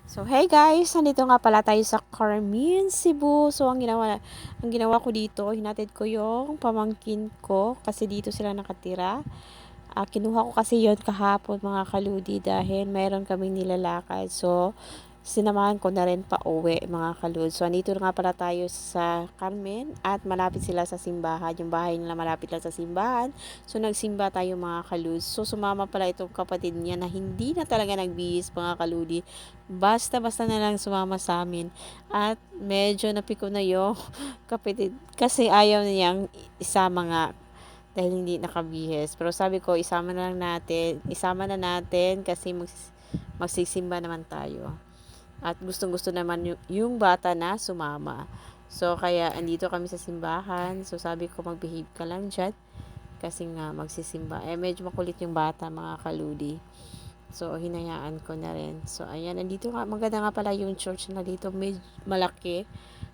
So, hey guys! Nandito nga pala tayo sa Carmen, Cebu. So, ang ginawa ko dito, hinatid ko yung pamangkin ko kasi dito sila nakatira. Kinuha ko kasi yon kahapon mga kaludi dahil mayroon kaming nilalakad. So, sinamahan ko na rin pa uwi mga kalud. So, andito nga pala tayo sa Carmen at malapit sila sa simbahan. Yung bahay nila malapit lang sa simbahan. So, nagsimba tayo mga kalud. So, sumama pala itong kapatid niya na hindi na talaga nagbihis mga kaludi. Basta-basta na lang sumama sa amin. At medyo napiko na yung kapatid kasi ayaw niyang isama nga dahil hindi nakabihis. Pero sabi ko, isama na natin kasi magsisimba naman tayo. At gustong-gusto naman yung bata na sumama. So, kaya andito kami sa simbahan. So, sabi ko, mag-behave ka lang dyan. Kasi nga, magsisimba. Medyo makulit yung bata, mga kaludi. So, hinayaan ko na rin. So, ayan. Andito nga, maganda nga pala yung church na dito. Medyo malaki.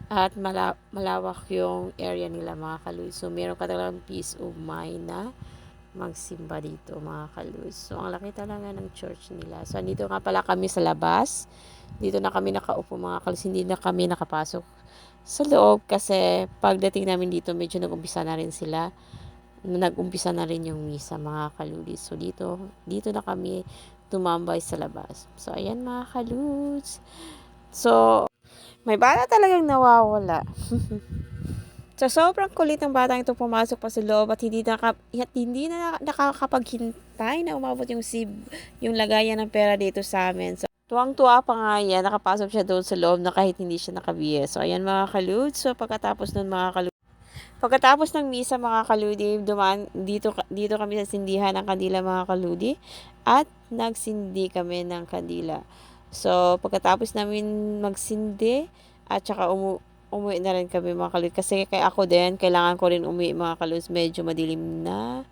At malawak yung area nila, mga kaludi. So, meron ka talagang peace of mind na magsimba dito mga kalus. So, ang laki talaga ng church nila. So, andito nga pala kami sa labas. Dito na kami nakaupo mga kalus. Hindi na kami nakapasok sa loob kasi pagdating namin dito, medyo nag-umpisa na rin sila. Nag-umpisa na rin yung misa mga kaludis. So, dito na kami tumambay sa labas. So, ayan mga kalus. So, may bala talagang nawawala. So, sobrang kulit ng batang ito pumasok pa sa loob at hindi na nakakapaghintay na umabot yung lagayan ng pera dito sa amin. So, tuwang-tuwa pa nga yan, nakapasok siya doon sa loob na kahit hindi siya nakabiyes. So, ayan mga kalud. So, pagkatapos ng misa mga kaludi, dito kami sa sindihan ng kandila mga kaludi at nagsindi kami ng kandila. So, pagkatapos namin magsindi at saka umuwi na rin kami mga kalud. Kasi kay ako din, kailangan ko rin umuwi mga kalud. Medyo madilim na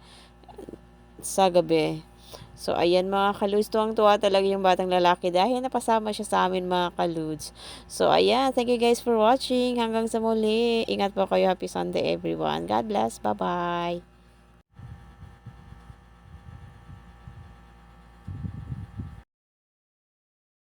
sa gabi. So, ayan mga kaludes, tuwang-tuwa talaga yung batang lalaki dahil napasama siya sa amin mga kaludes. So, ayan, thank you guys for watching. Hanggang sa muli. Ingat po kayo. Happy Sunday everyone. God bless. Bye-bye.